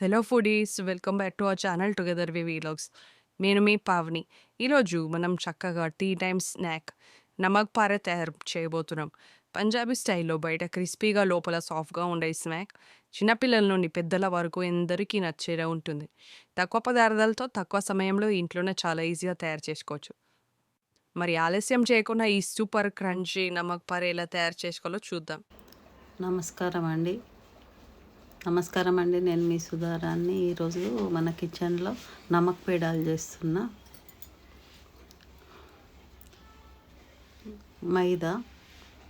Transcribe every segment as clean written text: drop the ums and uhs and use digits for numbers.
Hello foodies, welcome back to our channel together we vlogs. నేను మీ పావని. ఈరోజు మనం చక్కగా టీ టైమ్ స్నాక్ నమక్ పారే తయారు చేయబోతున్నాం. పంజాబీ స్టైల్లో బయట క్రిస్పీగా లోపల సాఫ్ట్గా ఉండే ఈ స్నాక్ చిన్నపిల్లల నుండి పెద్దల వరకు ఎందరికీ నచ్చేలా ఉంటుంది. తక్కువ పదార్థాలతో తక్కువ సమయంలో ఇంట్లోనే చాలా ఈజీగా తయారు చేసుకోవచ్చు. మరి ఆలస్యం చేయకుండా ఈ సూపర్ క్రంచీ నమక్ పారే ఎలా తయారు చేసుకోవాలో చూద్దాం. నమస్కారం అండి. నమస్కారం అండి. నేను మీ సుధారాన్ని. ఈరోజు మన కిచెన్లో నమక్ పేడాలు చేస్తున్నా. మైదా,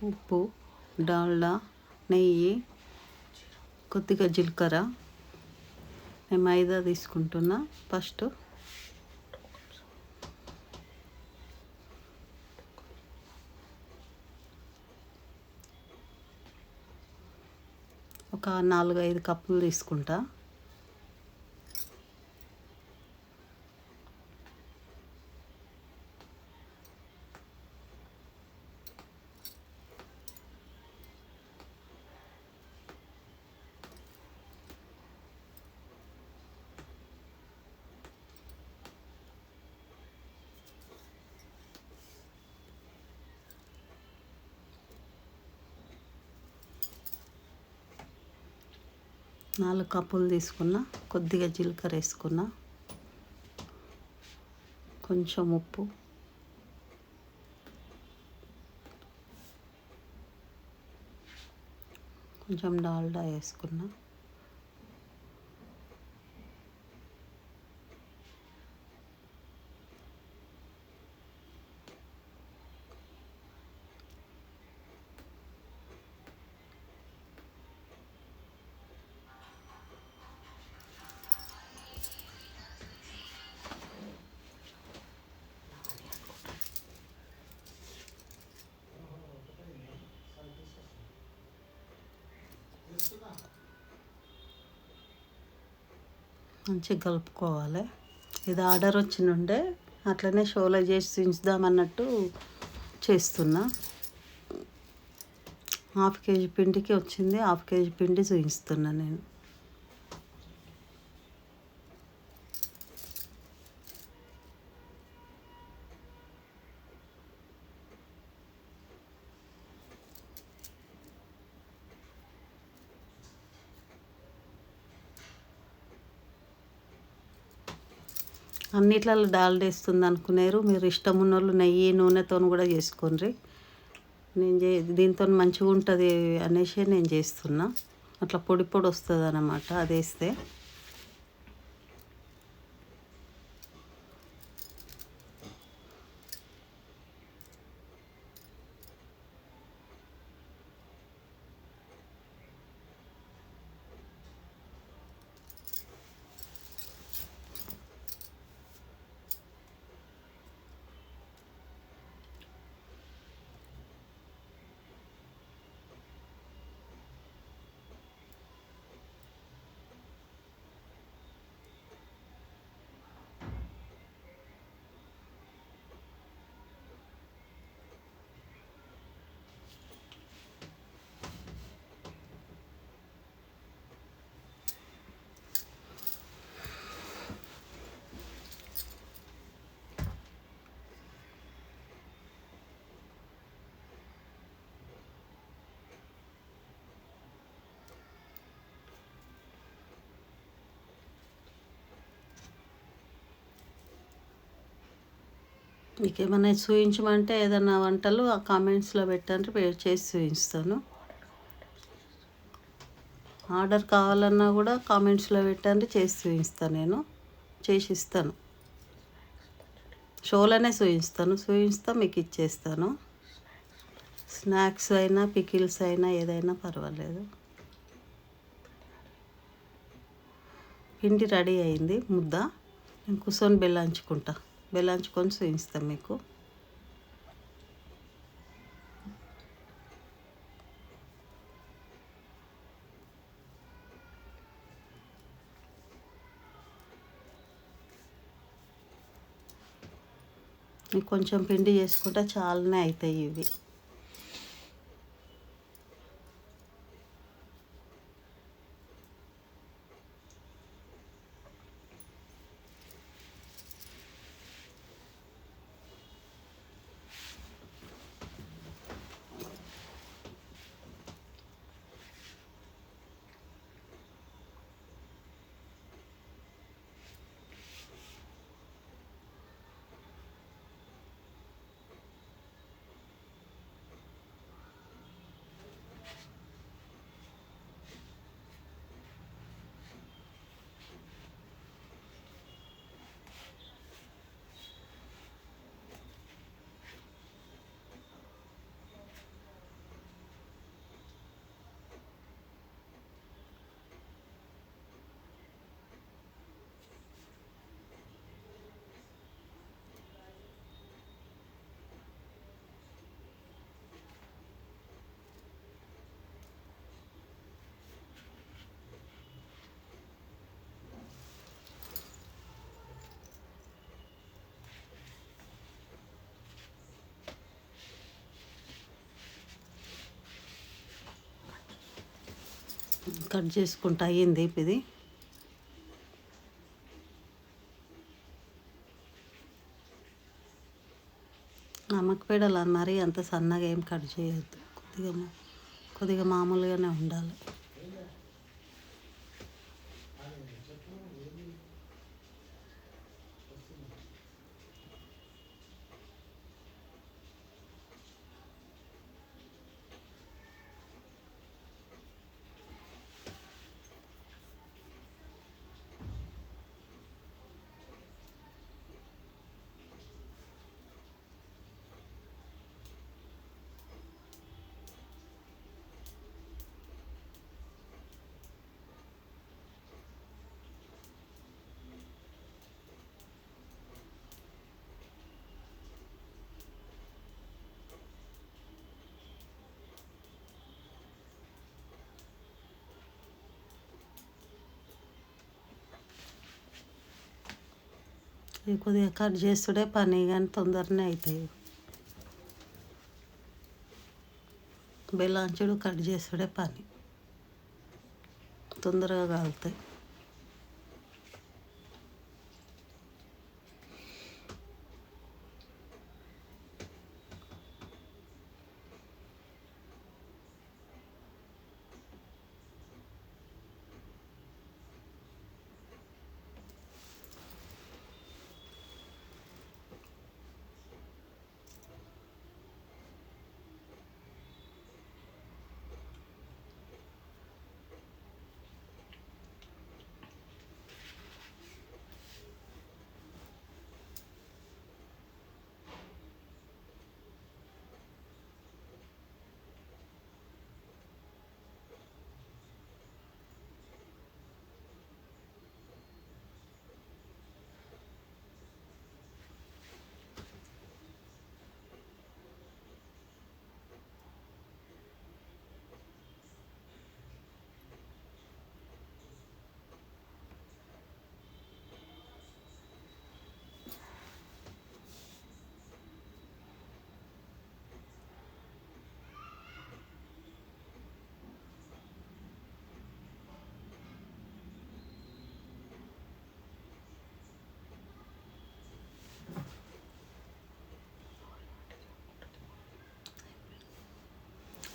ఉప్పు, డాల్డా, నెయ్యి, కొద్దిగా జీలకర్ర. నేను మైదా తీసుకుంటున్నా. ఫస్ట్ ఒక 4-5 కప్పులు తీసుకుంటా. నాలుగు కప్పులు తీసుకున్నా. కొద్దిగా జీలకర్ర వేసుకున్నా, కొంచెం ఉప్పు, కొంచెం డాల్డా వేసుకున్నా. మంచిగా కలుపుకోవాలి. ఇది ఆర్డర్ వచ్చినుండే అట్లనే షోలో చేసి చూద్దామన్నట్టు చేస్తున్నా. 1/2 కేజీ పిండికి వచ్చింది. 1/2 కేజీ పిండి చూపిస్తున్నా నేను. అన్నిట్లలో డాల్డా వేస్తుంది అనుకునేరు. మీరు ఇష్టం ఉన్న వాళ్ళు నెయ్యి నూనెతో కూడా చేసుకోండి. నేను దీంతో మంచిగా ఉంటుంది అనేసి నేను చేస్తున్నా. అట్లా పొడి పొడి వస్తుంది అన్నమాట అది వేస్తే. మీకు ఏమైనా చూపించమంటే ఏదైనా వంటలు ఆ కామెంట్స్లో పెట్టండి, చేసి చూపిస్తాను. ఆర్డర్ కావాలన్నా కూడా కామెంట్స్లో పెట్టండి, చేసి చూపిస్తాను. నేను చేసి ఇస్తాను. షోలోనే చూపిస్తా మీకు ఇచ్చేస్తాను. స్నాక్స్ అయినా పికిల్స్ అయినా ఏదైనా పర్వాలేదు. పిండి రెడీ అయింది. ముద్ద నేను కూర్చొని బెల్లంచుకొని చూపిస్తాను మీకు. కొంచెం పిండి చేసుకుంటే చాలానే అవుతాయి ఇవి. కట్ చేసుకుంటా అయ్యింది ఇది. నమ్మక పెడల మరీ అంత సన్నగా ఏం కట్ చేయొద్దు, కొద్దిగా మామూలుగానే ఉండాలి. ఇవి కొద్దిగా కట్ చేస్తుడే పని కానీ తొందరనే అవుతాయి. బెల్లంచుడు కట్ చేసుడే పని, తొందరగా కాలుతాయి.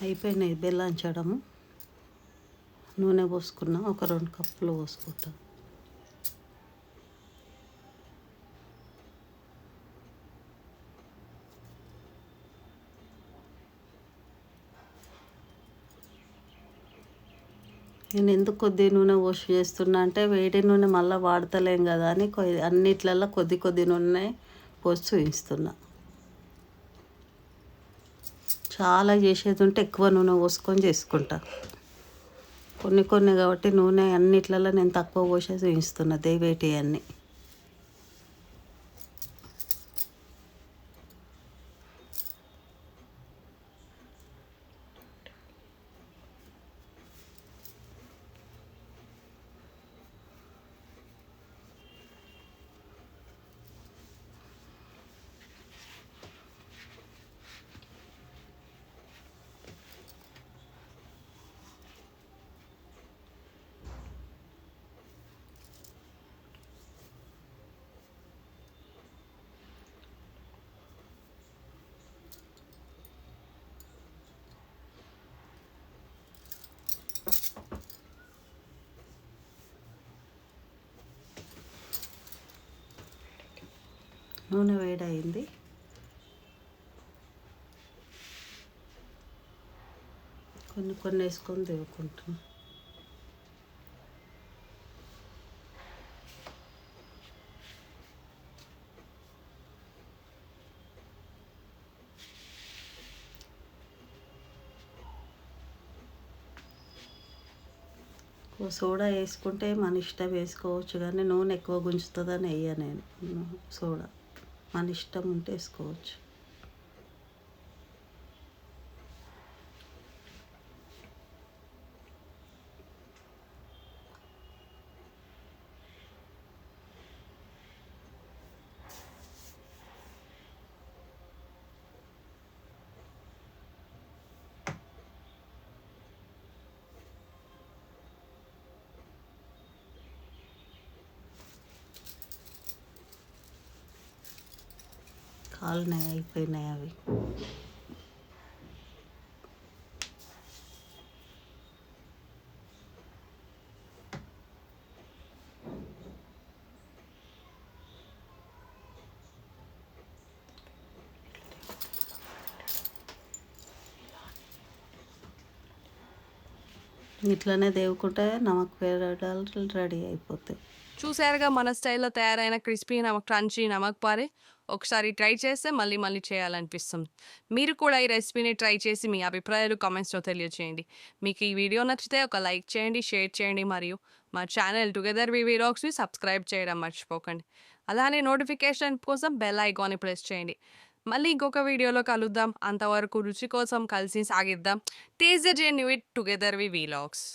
అయిపోయినాయి బెల్లంచడము. నూనె పోసుకున్నా, ఒక 2 కప్పులు పోసుకుంటా. నేను ఎందుకు కొద్ది నూనె పోసి చేస్తున్నా అంటే వేడి నూనె మళ్ళీ వాడతలేం కదా అని అన్నిట్లలో కొద్ది నూనె పోసి చూపిస్తున్నా. చాలా చేసేది ఉంటే ఎక్కువ నూనె పోసుకొని చేసుకుంటా. కొన్ని కాబట్టి నూనె అన్నిట్లలో నేను తక్కువ పోసే చూపిస్తున్నా, దేవేటి అన్నీ. నూనె వేడయింది. కొన్ని వేసుకొని దేవుకుంటున్నాం. సోడా వేసుకుంటే మన ఇష్టం వేసుకోవచ్చు, కానీ నూనె ఎక్కువ గుంజుతుందని వేయ నేను సోడా. మన ఇష్టం ఉంటే వేసుకోవచ్చు. కాలినాయి, అయిపోయినాయి అవి. ఇట్లనే దేవుకుంటే నమక్ పేడలు రెడీ అయిపోతాయి. చూసారుగా మన స్టైల్‌లో తయారైన క్రిస్పీ నమక్ క్రంచీ నమక్ పారే. ఒకసారి ట్రై చేస్తే మళ్ళీ మళ్ళీ చేయాలనిపిస్తుంది. మీరు కూడా ఈ రెసిపీని ట్రై చేసి మీ అభిప్రాయాలు కామెంట్స్‌లో తెలియజేయండి. మీకు ఈ వీడియో నచ్చితే ఒక లైక్ చేయండి, షేర్ చేయండి మరియు మా ఛానల్ టుగెదర్ వి వ్లాగ్స్‌ని సబ్స్క్రైబ్ చేయడం మర్చిపోకండి. అలానే నోటిఫికేషన్ కోసం బెల్ ఐకాన్ని ప్రెస్ చేయండి. మళ్ళీ ఇంకొక వీడియోలో కలుద్దాం. అంతవరకు రుచి కోసం కలిసి సాగిద్దాం. Taste the journey with together we vlogs.